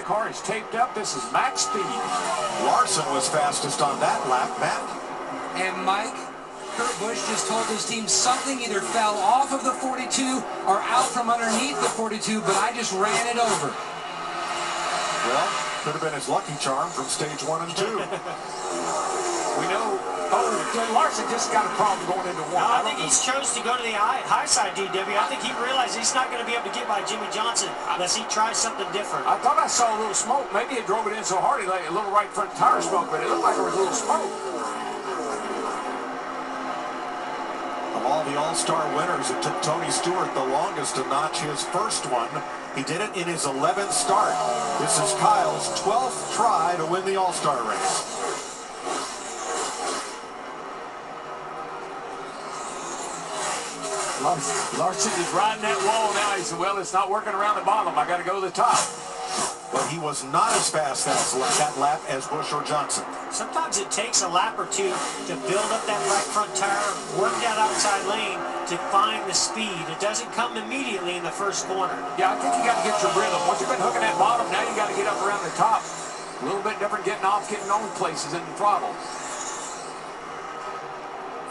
car is taped up. This is max speed. Larson was fastest on that lap, Matt. And Mike, Kurt Busch just told his team something either fell off of the 42 or out from underneath the 42, but I just ran it over. Well, could have been his lucky charm from stage 1 and 2. We know, Larson just got a problem going into 1. No, I think he's chose to go to the high side, DW. I think he realized he's not going to be able to get by Jimmy Johnson unless he tries something different. I thought I saw a little smoke. Maybe it drove it in so hard he let a little right front tire smoke, but it looked like there was a little smoke. Of all the All-Star winners, it took Tony Stewart the longest to notch his first one. He did it in his 11th start. This is Kyle's 12th try to win the All-Star race. Larson is riding that wall now. He said, well, it's not working around the bottom. I got to go to the top. But he was not as fast that lap as Busch or Johnson. Sometimes it takes a lap or two to build up that right front tire, work that outside lane to find the speed. It doesn't come immediately in the first corner. Yeah, I think you got to get your rhythm. Once you've been hooking that bottom, now you got to get up around the top. A little bit different getting off, getting on places in the throttle.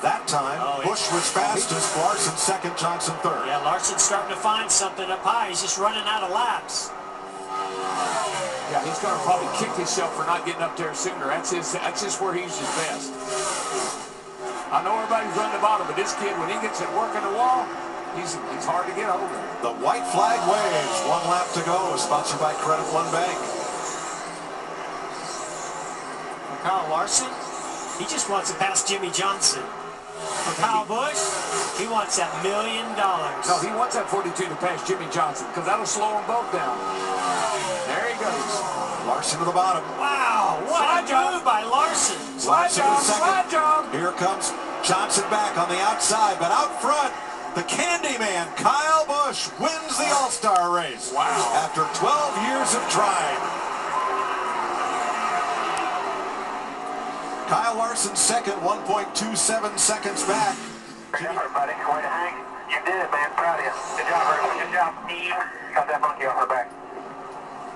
That time, Busch was fastest, Larson second, Johnson third. Yeah, Larson's starting to find something up high. He's just running out of laps. Yeah, he's going to probably kick himself for not getting up there sooner. That's just where he's his best. I know everybody's running the bottom, but this kid, when he gets at work in the wall, he's hard to get over. The white flag waves. 1 lap to go. Sponsored by Credit One Bank. Kyle Larson, he just wants to pass Jimmy Johnson. For Kyle Busch, he wants that $1 million. No, he wants that 42 to pass Jimmy Johnson because that'll slow them both down. There he goes. Larson to the bottom. Wow, what a move by Larson. Slide job. Here comes Johnson back on the outside, but out front, the Candyman, Kyle Busch, wins the All-Star race. Wow. After 12 years of trying. Kyle Larson second, 1.27 seconds back. Good effort, buddy. Way to hang. You did it, man. Proud of you. Good job, Herb. Good job, Steve. Got that monkey off her back.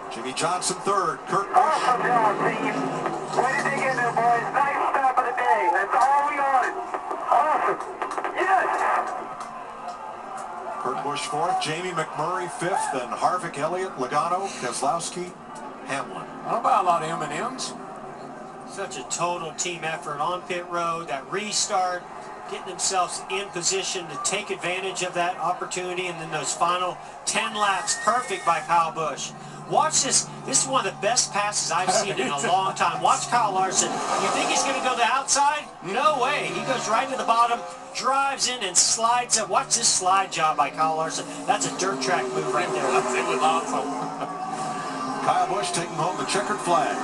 Jimmy Johnson third. Kurt Busch. Awesome job, Steve. Way to dig in there, boys. Nice stop of the day. That's all we wanted. Awesome. Yes. Kurt Busch fourth. Jamie McMurray fifth. Then Harvick, Elliott, Logano, Keselowski, Hamlin. How about a lot of M&Ms? Such a total team effort on pit road, that restart, getting themselves in position to take advantage of that opportunity, and then those final 10 laps, perfect by Kyle Busch. Watch this. This is one of the best passes I've seen in a long time. Watch Kyle Larson. You think he's going to go to the outside? No way. He goes right to the bottom, drives in, and slides up. Watch this slide job by Kyle Larson. That's a dirt track move right there. It was awesome. Kyle Busch taking home the checkered flag.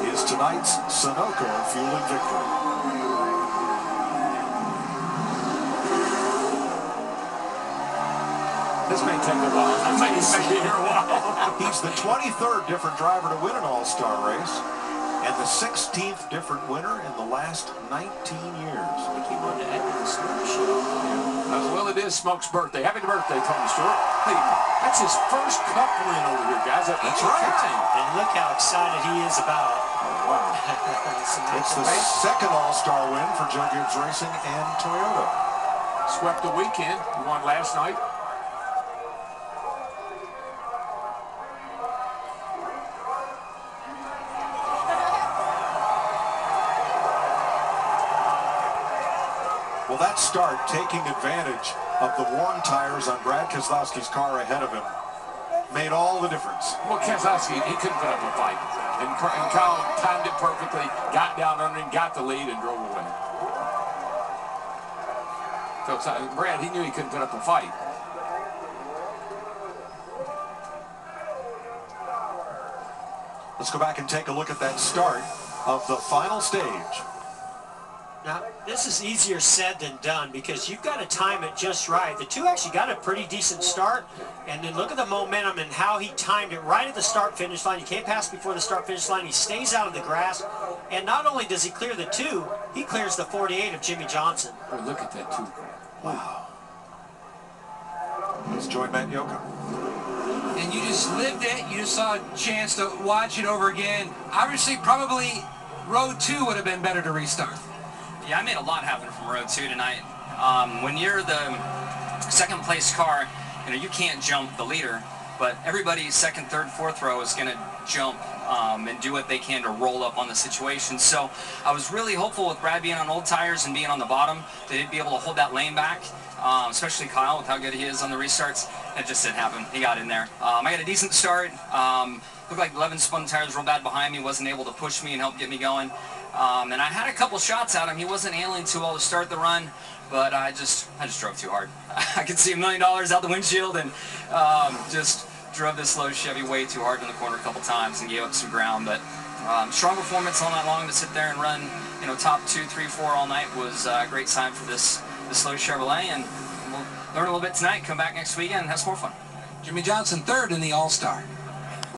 Is tonight's Sunoco fueling victory. This may take a while. I may be here a while. He's the 23rd different driver to win an All-Star race, and the 16th different winner in the last 19 years. I think he wanted to add to the Smoke show. Well, it is Smoke's birthday. Happy birthday, Tony Stewart. Hey, that's his first Cup win over here, guys. That's right. And look how excited he is about it. Oh, wow. It's the second All-Star win for Joe Gibbs Racing and Toyota. Swept the weekend. He won last night. Well, that start, taking advantage of the worn tires on Brad Keselowski's car ahead of him, made all the difference. Well, Keselowski, he couldn't put up a fight. And Kyle timed it perfectly, got down under him, got the lead, and drove away. So Brad, he knew he couldn't put up a fight. Let's go back and take a look at that start of the final stage. Now, this is easier said than done because you've got to time it just right. The two actually got a pretty decent start, and then look at the momentum and how he timed it right at the start-finish line. You can't pass before the start-finish line. He stays out of the grass, and not only does he clear the 2, he clears the 48 of Jimmy Johnson. Oh, look at that, too. Wow. Let's join Matt Yoakum. and you just lived it. You just saw a chance to watch it over again. Obviously, probably Road 2 would have been better to restart. Yeah, I made a lot happen from Road 2 tonight. When you're the second place car, you can't jump the leader, but everybody second, third, fourth row is going to jump and do what they can to roll up on the situation. So I was really hopeful with Brad being on old tires and being on the bottom that he'd be able to hold that lane back, especially Kyle with how good he is on the restarts. It just didn't happen. He got in there. I got a decent start. Looked like 11 spun tires real bad behind me, wasn't able to push me and help get me going. And I had a couple shots at him. He wasn't handling too well to start the run, but I just drove too hard. I could see $1 million out the windshield and just drove this slow Chevy way too hard in the corner a couple times and gave up some ground. But strong performance all night long to sit there and run, top 2, 3, 4 all night was a great sign for this slow Chevrolet. And we'll learn a little bit tonight, come back next weekend and have some more fun. Jimmy Johnson third in the All-Star.